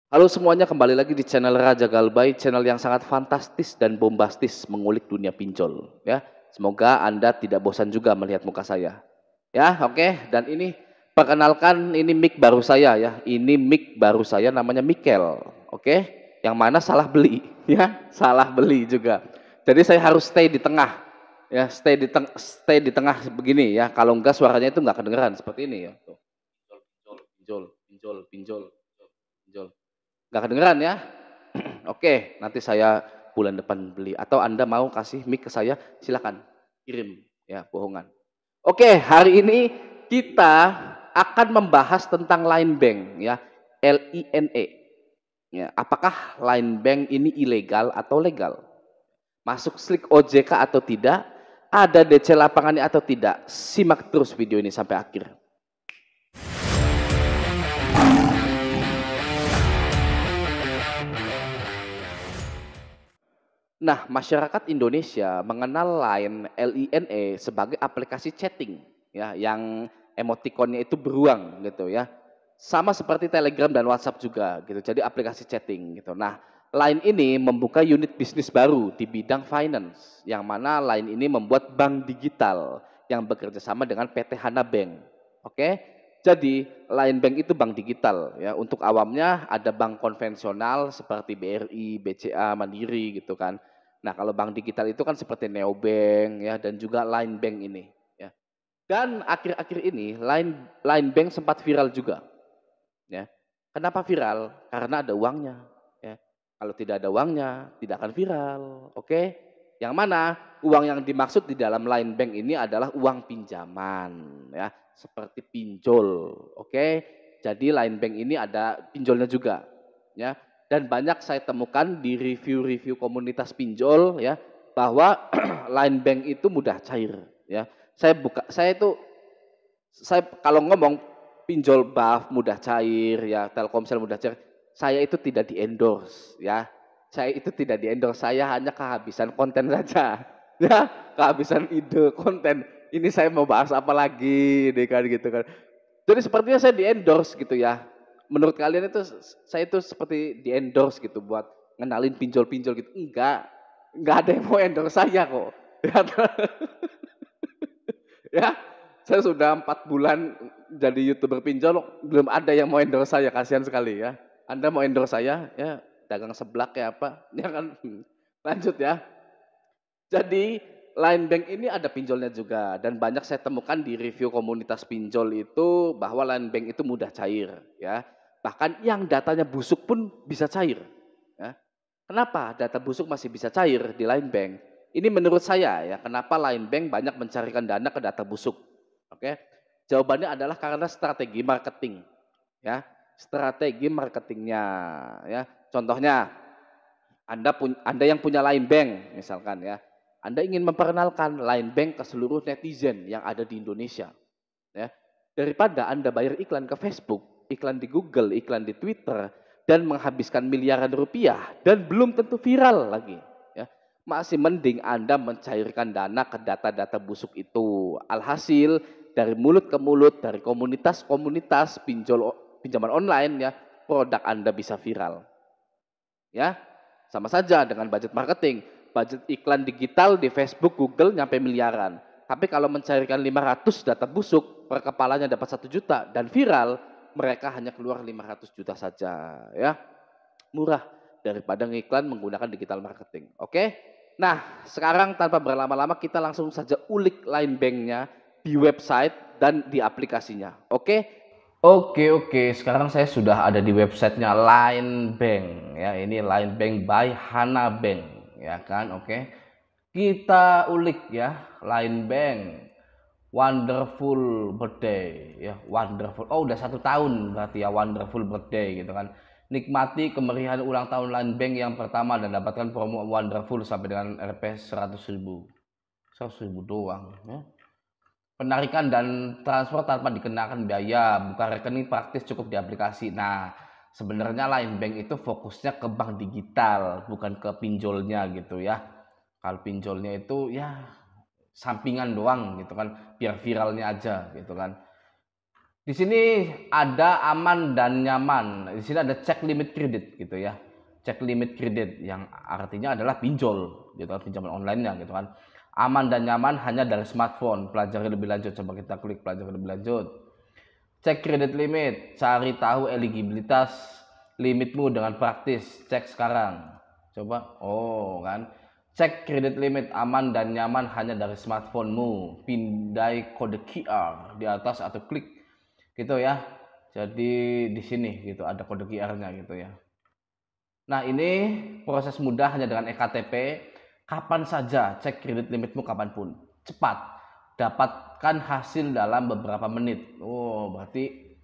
Halo semuanya, kembali lagi di channel Raja Galbay, channel yang sangat fantastis dan bombastis mengulik dunia pinjol. Ya, semoga Anda tidak bosan juga melihat muka saya. Ya, oke. Dan ini perkenalkan, ini mic baru saya ya. Ini mic baru saya, namanya Mikel. Oke, yang mana salah beli, ya, salah beli juga. Jadi saya harus stay di tengah, ya, stay di tengah begini ya. Kalau enggak suaranya itu enggak kedengeran seperti ini ya. Tuh. Pinjol, pinjol, pinjol, pinjol, pinjol. Nggak kedengeran ya? Oke, nanti saya bulan depan beli. Atau Anda mau kasih mic ke saya, silakan kirim ya, bohongan. Oke, hari ini kita akan membahas tentang Line Bank ya, LINE. Ya, apakah Line Bank ini ilegal atau legal? Masuk slik OJK atau tidak? Ada DC lapangannya atau tidak? Simak terus video ini sampai akhir. Nah, masyarakat Indonesia mengenal Line LINE sebagai aplikasi chatting ya yang emotikonnya itu beruang gitu ya. Sama seperti Telegram dan WhatsApp juga gitu. Jadi aplikasi chatting gitu. Nah, Line ini membuka unit bisnis baru di bidang finance yang mana Line ini membuat bank digital yang bekerja sama dengan PT Hana Bank. Oke. Jadi Line Bank itu bank digital ya. Untuk awamnya ada bank konvensional seperti BRI, BCA, Mandiri gitu kan. Nah, kalau bank digital itu kan seperti Neobank ya dan juga Line Bank ini ya. Dan akhir-akhir ini Line Bank sempat viral juga ya. Kenapa viral? Karena ada uangnya ya. Kalau tidak ada uangnya tidak akan viral. Oke? Yang mana uang yang dimaksud di dalam Line Bank ini adalah uang pinjaman ya, seperti pinjol. Oke? Jadi Line Bank ini ada pinjolnya juga ya. Dan banyak saya temukan di review-review komunitas pinjol ya bahwa Line Bank itu mudah cair ya. Saya kalau ngomong pinjol BAF mudah cair ya, Telkomsel mudah cair, saya itu tidak di-endorse ya. Saya itu tidak di-endorse, saya hanya kehabisan konten saja. Ya, kehabisan ide konten. Ini saya mau bahas apa lagi nih kan gitu kan. Jadi sepertinya saya di-endorse gitu ya. Menurut kalian itu saya itu seperti di-endorse gitu buat ngenalin pinjol-pinjol gitu. Enggak ada yang mau endorse saya kok. Ya, ya, saya sudah 4 bulan jadi YouTuber pinjol, belum ada yang mau endorse saya, kasihan sekali ya. Anda mau endorse saya, ya dagang seblak ya apa, ya kan. Lanjut ya. Jadi Line Bank ini ada pinjolnya juga dan banyak saya temukan di review komunitas pinjol itu bahwa Line Bank itu mudah cair ya. Bahkan yang datanya busuk pun bisa cair ya. Kenapa data busuk masih bisa cair di Line Bank? Ini menurut saya ya, kenapa Line Bank banyak mencarikan dana ke data busuk. Oke. Jawabannya adalah karena strategi marketing ya. Strategi marketingnya ya. Contohnya Anda yang punya Line Bank misalkan ya. Anda ingin memperkenalkan Line Bank ke seluruh netizen yang ada di Indonesia ya. Daripada Anda bayar iklan ke Facebook, iklan di Google, iklan di Twitter dan menghabiskan miliaran rupiah dan belum tentu viral lagi ya. Masih mending Anda mencairkan dana ke data-data busuk itu. Alhasil dari mulut ke mulut, dari komunitas-komunitas pinjaman online ya, produk Anda bisa viral. Ya, sama saja dengan budget marketing. Budget iklan digital di Facebook, Google nyampe miliaran. Tapi kalau mencairkan 500 data busuk, per kepalanya dapat 1 juta dan viral, mereka hanya keluar 500 juta saja. Ya, murah daripada ngiklan menggunakan digital marketing. Oke? Nah, sekarang tanpa berlama-lama kita langsung saja ulik Line Bank-nya di website dan di aplikasinya. Oke? Oke, sekarang saya sudah ada di websitenya Line Bank ya. Ini Line Bank by Hana Bank ya kan. Oke. Kita ulik ya Line Bank. Wonderful birthday ya, wonderful. Oh, udah 1 tahun berarti ya, wonderful birthday gitu kan. Nikmati kemeriahan ulang tahun Line Bank yang pertama dan dapatkan promo wonderful sampai dengan Rp 100.000. 100.000 doang ya. Penarikan dan transfer tanpa dikenakan biaya, buka rekening praktis cukup di aplikasi. Nah, sebenarnya Line Bank itu fokusnya ke bank digital, bukan ke pinjolnya gitu ya. Kalau pinjolnya itu ya sampingan doang gitu kan, biar viralnya aja gitu kan. Di sini ada aman dan nyaman. Di sini ada cek limit kredit gitu ya. Cek limit kredit yang artinya adalah pinjol gitu kan, pinjaman online-nya gitu kan. Aman dan nyaman hanya dari smartphone. Pelajari lebih lanjut, coba kita klik pelajari lebih lanjut. Cek kredit limit, cari tahu eligibilitas limitmu dengan praktis. Cek sekarang. Coba. Oh, kan. Cek kredit limit aman dan nyaman hanya dari smartphone-mu. Pindai kode QR di atas atau klik gitu ya. Jadi di sini gitu ada kode QR-nya gitu ya. Nah, ini proses mudah hanya dengan eKTP. Kapan saja cek kredit limitmu kapanpun. Cepat. Dapatkan hasil dalam beberapa menit. Oh, berarti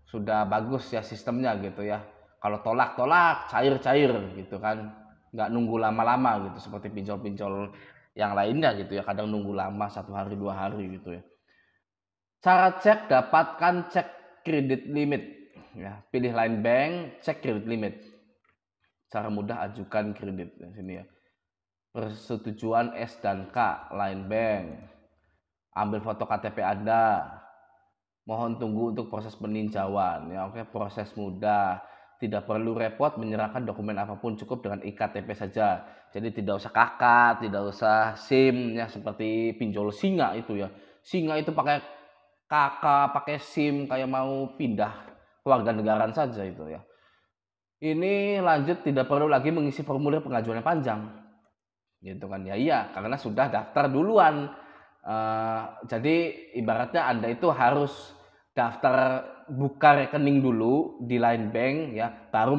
sudah bagus ya sistemnya gitu ya. Kalau tolak-tolak, cair-cair gitu kan. Nggak nunggu lama-lama gitu seperti pinjol-pinjol yang lainnya gitu ya. Kadang nunggu lama 1 hari 2 hari gitu ya. Cara cek, dapatkan cek kredit limit. Ya, pilih Line Bank, cek kredit limit. Cara mudah ajukan kredit di sini ya. Persetujuan S dan K Line Bank. Ambil foto KTP Anda. Mohon tunggu untuk proses peninjauan. Ya, oke, proses mudah. Tidak perlu repot menyerahkan dokumen apapun, cukup dengan iktp saja. Jadi tidak usah KK, tidak usah SIM ya seperti pinjol Singa itu ya. Singa itu pakai KK, pakai SIM kayak mau pindah kewarganegaraan saja itu ya. Ini lanjut, tidak perlu lagi mengisi formulir pengajuan yang panjang. Gitu kan ya, iya karena sudah daftar duluan. Jadi ibaratnya Anda itu harus daftar buka rekening dulu di Line Bank ya, baru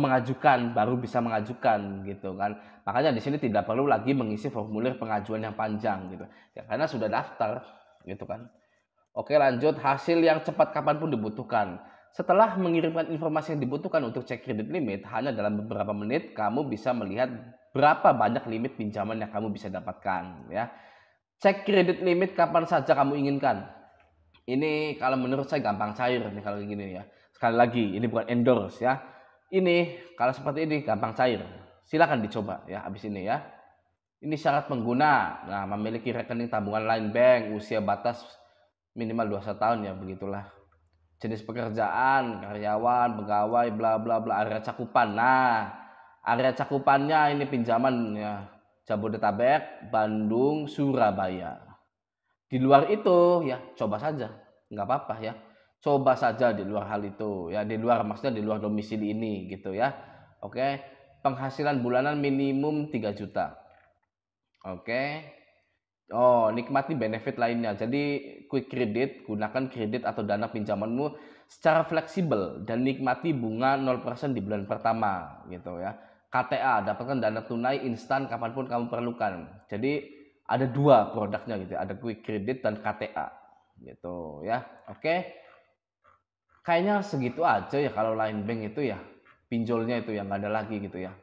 bisa mengajukan gitu kan. Makanya di sini tidak perlu lagi mengisi formulir pengajuan yang panjang gitu. Ya, karena sudah daftar gitu kan. Oke, lanjut, hasil yang cepat kapanpun dibutuhkan. Setelah mengirimkan informasi yang dibutuhkan untuk cek kredit limit, hanya dalam beberapa menit kamu bisa melihat berapa banyak limit pinjaman yang kamu bisa dapatkan ya. Cek kredit limit kapan saja kamu inginkan. Ini kalau menurut saya gampang cair nih kalau gini ya. Sekali lagi, ini bukan endorse ya. Ini kalau seperti ini gampang cair. Silakan dicoba ya habis ini ya. Ini syarat pengguna. Nah, memiliki rekening tabungan Line Bank, usia batas minimal 21 tahun ya, begitulah. Jenis pekerjaan, karyawan, pegawai, bla bla bla, area cakupan. Nah, area cakupannya ini pinjaman ya, Jabodetabek, Bandung, Surabaya. Di luar itu ya coba saja, nggak apa-apa ya. Coba saja di luar hal itu ya, di luar maksudnya di luar domisili ini gitu ya. Oke, penghasilan bulanan minimum 3 juta. Oke. Oh, nikmati benefit lainnya. Jadi quick credit, gunakan kredit atau dana pinjamanmu secara fleksibel dan nikmati bunga 0% di bulan pertama gitu ya. KTA, dapatkan dana tunai instan kapanpun kamu perlukan. Jadi ada 2 produknya gitu, ada quick credit dan KTA gitu ya. Oke. Kayaknya segitu aja ya kalau Line Bank itu ya. Pinjolnya itu yang nggak ada lagi gitu ya.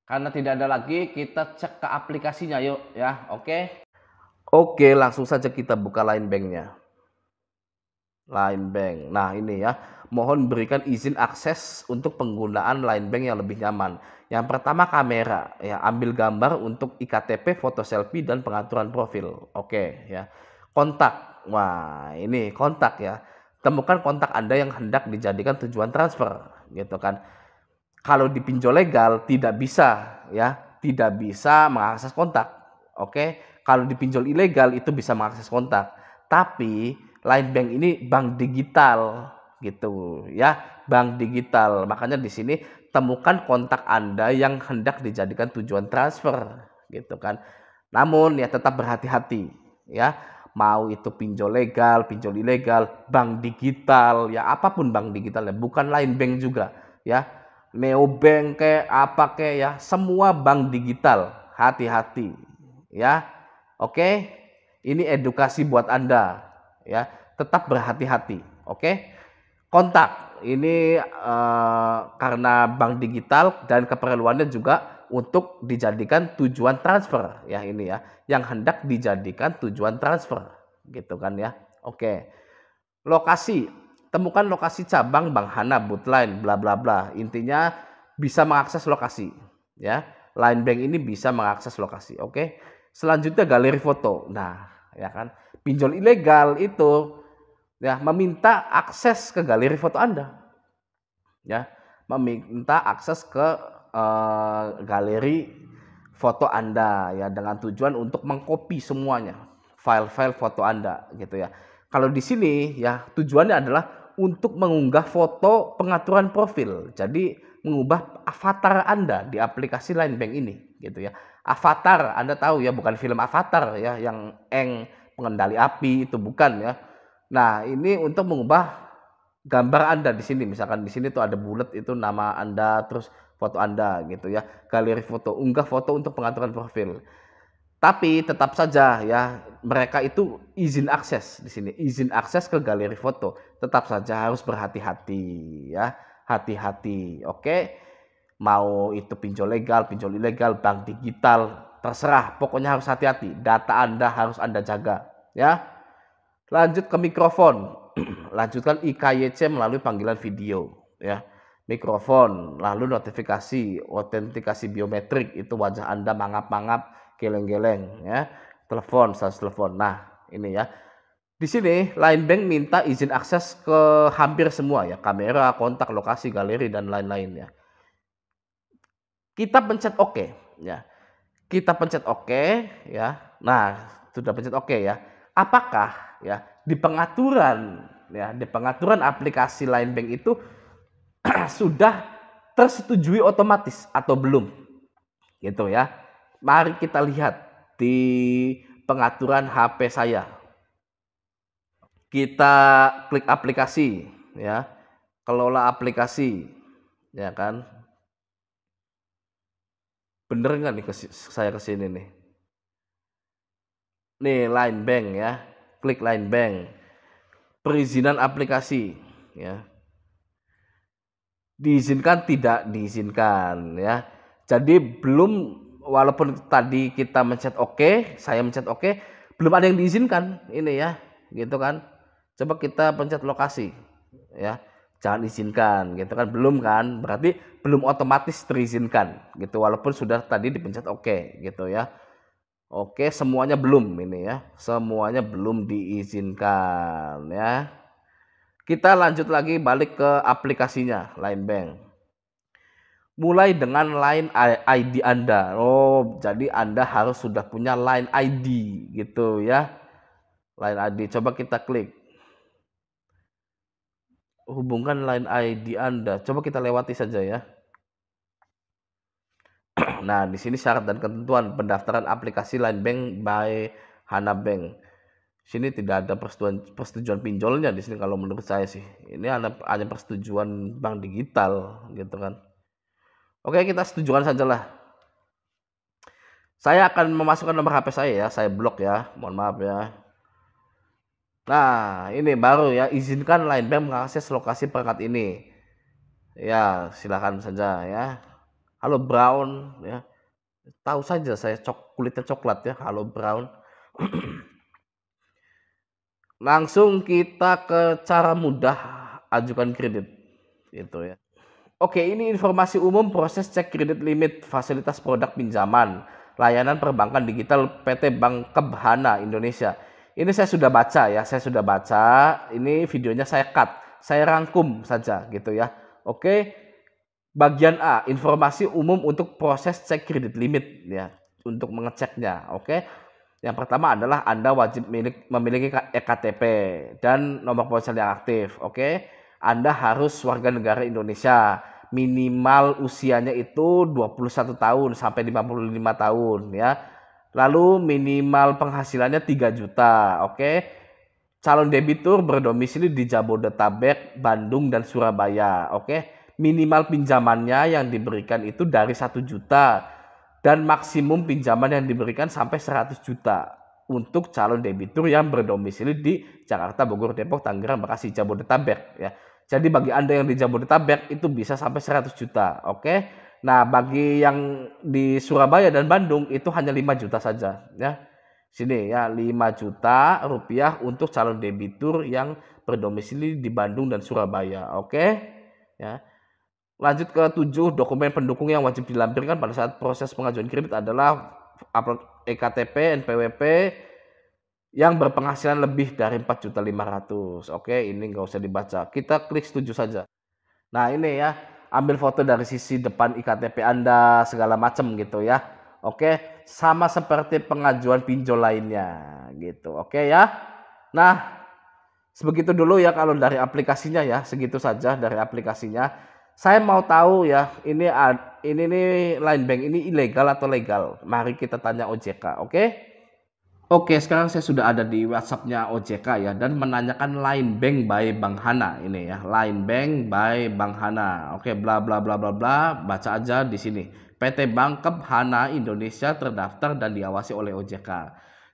Karena tidak ada lagi, kita cek ke aplikasinya yuk ya. Oke. Oke, langsung saja kita buka Line Bank-nya. Line Bank. Nah, ini ya. Mohon berikan izin akses untuk penggunaan Line Bank yang lebih nyaman. Yang pertama kamera, ya, ambil gambar untuk iktp, foto selfie dan pengaturan profil. Oke, ya. Kontak. Wah, ini kontak ya. Temukan kontak Anda yang hendak dijadikan tujuan transfer, gitu kan. Kalau di pinjol legal tidak bisa ya, tidak bisa mengakses kontak. Oke, kalau di pinjol ilegal itu bisa mengakses kontak. Tapi Line Bank ini bank digital gitu ya, bank digital. Makanya di sini temukan kontak Anda yang hendak dijadikan tujuan transfer gitu kan. Namun ya tetap berhati-hati ya. Mau itu pinjol legal, pinjol ilegal, bank digital, ya apapun bank digitalnya, bukan Line Bank juga ya. Neobank kayak apa kayak ya, semua bank digital, hati-hati ya. Oke, ini edukasi buat Anda ya, tetap berhati-hati. Oke, kontak ini karena bank digital dan keperluannya juga untuk dijadikan tujuan transfer ya, ini ya, yang hendak dijadikan tujuan transfer gitu kan ya. Oke, lokasi, temukan lokasi cabang Bank Hana, Bootline, bla bla bla. Intinya bisa mengakses lokasi, ya. Line Bank ini bisa mengakses lokasi, oke. Selanjutnya galeri foto. Nah, ya kan. Pinjol ilegal itu ya, meminta akses ke galeri foto Anda. Ya, meminta akses ke galeri foto Anda ya, dengan tujuan untuk mengcopy semuanya file-file foto Anda gitu ya. Kalau di sini ya tujuannya adalah untuk mengunggah foto pengaturan profil. Jadi mengubah avatar Anda di aplikasi Line Bank ini gitu ya. Avatar, Anda tahu ya, bukan film Avatar ya yang pengendali api, itu bukan ya. Nah, ini untuk mengubah gambar Anda di sini. Misalkan di sini tuh ada bulat, itu nama Anda, terus foto Anda gitu ya. Galeri foto, unggah foto untuk pengaturan profil. Tapi tetap saja ya, mereka itu izin akses di sini, izin akses ke galeri foto. Tetap saja harus berhati-hati ya, hati-hati. Oke, mau itu pinjol legal, pinjol ilegal, bank digital, terserah. Pokoknya harus hati-hati. Data Anda harus Anda jaga ya. Lanjut ke mikrofon. Lanjutkan IKYC melalui panggilan video ya. Mikrofon, lalu notifikasi, autentikasi biometrik, itu wajah Anda mangap-mangap, geleng-geleng ya. Telepon, status telepon. Nah, ini ya. Di sini Line Bank minta izin akses ke hampir semua ya, kamera, kontak, lokasi, galeri dan lain-lain ya. Kita pencet oke ya. Kita pencet oke ya. Nah, sudah pencet oke ya. Apakah ya di pengaturan aplikasi Line Bank itu sudah tersetujui otomatis atau belum gitu ya. Mari kita lihat di pengaturan HP saya. Kita klik aplikasi ya, kelola aplikasi ya kan. Bener nggak nih saya kesini nih? Nih Line Bank ya, klik Line Bank. Perizinan aplikasi ya. Diizinkan, tidak diizinkan ya. Jadi belum, walaupun tadi kita mencet oke, saya mencet oke, belum ada yang diizinkan ini ya, gitu kan. Coba kita pencet lokasi ya. Jangan izinkan gitu kan, belum kan, berarti belum otomatis terizinkan gitu, walaupun sudah tadi dipencet oke gitu ya. Oke, semuanya belum ini ya, semuanya belum diizinkan ya. Kita lanjut lagi, balik ke aplikasinya Line Bank. Mulai dengan Line ID Anda. Oh, jadi Anda harus sudah punya Line ID gitu ya. Line ID, coba kita klik. Hubungkan Line ID Anda. Coba kita lewati saja ya. Nah, di sini syarat dan ketentuan pendaftaran aplikasi Line Bank by Hana Bank. Sini tidak ada persetujuan pinjolnya di sini kalau menurut saya sih. Ini hanya persetujuan bank digital gitu kan. Oke, kita setujukan sajalah. Saya akan memasukkan nomor HP saya ya, saya blok ya, mohon maaf ya. Nah, ini baru ya, izinkan Line Bank mengakses lokasi perangkat ini. Ya, silakan saja ya. Halo Brown ya. Tahu saja saya kulitnya coklat ya, halo Brown. Langsung kita ke cara mudah ajukan kredit gitu ya. Oke, ini informasi umum proses cek kredit limit fasilitas produk pinjaman layanan perbankan digital PT Bank Kebhana Indonesia. Ini saya sudah baca ya, saya sudah baca. Ini videonya saya cut, saya rangkum saja gitu ya. Oke, bagian A, informasi umum untuk proses cek kredit limit ya, untuk mengeceknya. Oke. Yang pertama adalah Anda wajib memiliki ektp dan nomor ponsel yang aktif. Oke. Anda harus warga negara Indonesia. Minimal usianya itu 21 tahun sampai 55 tahun ya. Lalu minimal penghasilannya 3 juta. Oke. Calon debitur berdomisili di Jabodetabek, Bandung dan Surabaya. Oke. Minimal pinjamannya yang diberikan itu dari 1 juta. Dan maksimum pinjaman yang diberikan sampai 100 juta untuk calon debitur yang berdomisili di Jakarta, Bogor, Depok, Tangerang, Bekasi, Jabodetabek ya. Jadi bagi Anda yang di Jabodetabek itu bisa sampai 100 juta. Oke. Nah, bagi yang di Surabaya dan Bandung itu hanya 5 juta saja ya. Sini ya, 5 juta rupiah untuk calon debitur yang berdomisili di Bandung dan Surabaya. Oke. Ya. Lanjut ke 7, dokumen pendukung yang wajib dilampirkan pada saat proses pengajuan kredit adalah ektp, NPWP, yang berpenghasilan lebih dari 4.500.000. Oke, ini nggak usah dibaca. Kita klik setuju saja. Nah, ini ya, ambil foto dari sisi depan iktp Anda segala macam gitu ya. Oke, sama seperti pengajuan pinjol lainnya gitu. Oke ya. Nah, sebegitu dulu ya kalau dari aplikasinya ya, segitu saja dari aplikasinya. Saya mau tahu ya, ini nih Line Bank ini ilegal atau legal? Mari kita tanya OJK, oke? Oke, sekarang saya sudah ada di WhatsApp-nya OJK ya dan menanyakan Line Bank by Bang Hana ini ya. Line Bank by Bang Hana. Oke, bla bla bla bla bla, baca aja di sini. PT Bangkep Hana Indonesia terdaftar dan diawasi oleh OJK.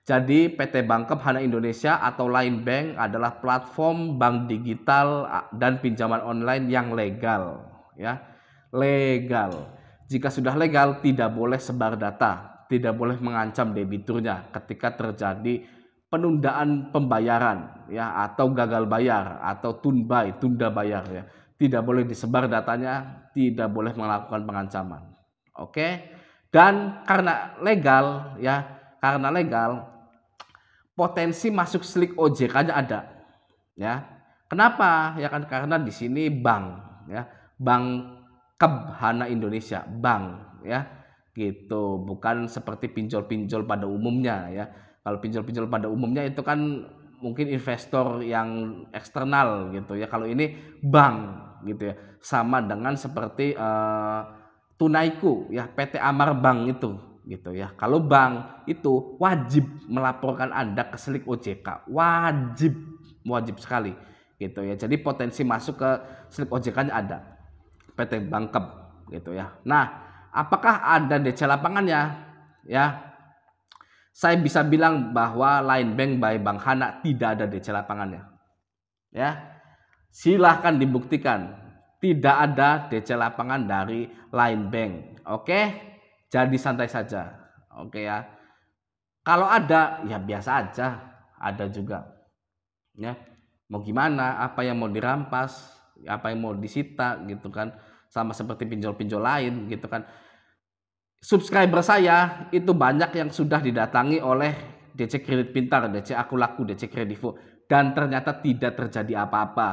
Jadi PT Bangkep Hana Indonesia atau Line Bank adalah platform bank digital dan pinjaman online yang legal ya. Legal. Jika sudah legal tidak boleh sebar data, tidak boleh mengancam debiturnya ketika terjadi penundaan pembayaran ya atau gagal bayar atau tunda bayar ya. Tidak boleh disebar datanya, tidak boleh melakukan pengancaman. Oke. Dan karena legal ya, karena legal potensi masuk slik OJK-nya ada ya. Kenapa? Ya kan karena di sini bank ya. Bank Hana Indonesia, bank ya. Gitu, bukan seperti pinjol-pinjol pada umumnya ya. Kalau pinjol-pinjol pada umumnya itu kan mungkin investor yang eksternal gitu ya. Kalau ini bank gitu ya. Sama dengan seperti Tunaiku ya, PT Amar Bank itu gitu ya. Kalau bank itu wajib melaporkan Anda ke slik OJK, wajib sekali gitu ya. Jadi potensi masuk ke slik OJK-nya ada. PT Bangkep gitu ya. Nah, apakah ada DC lapangannya? Ya, saya bisa bilang bahwa Line Bank by Bang Hana tidak ada DC lapangannya. Ya, silahkan dibuktikan. Tidak ada DC lapangan dari Line Bank. Oke, jadi santai saja. Oke ya. Kalau ada, ya biasa aja. Ada juga. Ya, mau gimana? Apa yang mau dirampas? Apa yang mau disita gitu kan? Sama seperti pinjol-pinjol lain gitu kan. Subscriber saya itu banyak yang sudah didatangi oleh DC Kredit Pintar, DC Aku Laku, DC Kredivo dan ternyata tidak terjadi apa-apa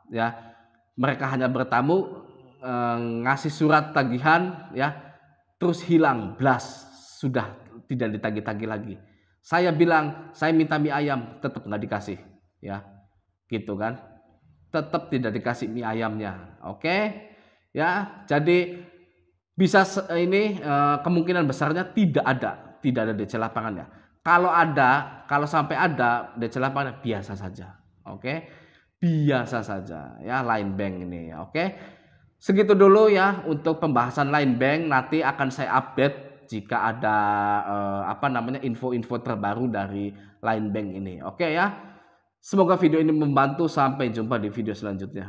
ya. Mereka hanya bertamu ngasih surat tagihan ya, terus hilang blas, sudah tidak ditagih-tagih lagi. Saya bilang saya minta mie ayam, tetap nggak dikasih ya, gitu kan. Tetap tidak dikasih mie ayamnya. Oke ya, jadi bisa ini kemungkinan besarnya tidak ada DC lapangannya. Kalau ada, kalau sampai ada DC lapangannya biasa saja. Oke. Biasa saja ya Line Bank ini. Oke. Segitu dulu ya untuk pembahasan Line Bank, nanti akan saya update jika ada info-info terbaru dari Line Bank ini. Oke ya. Semoga video ini membantu, sampai jumpa di video selanjutnya.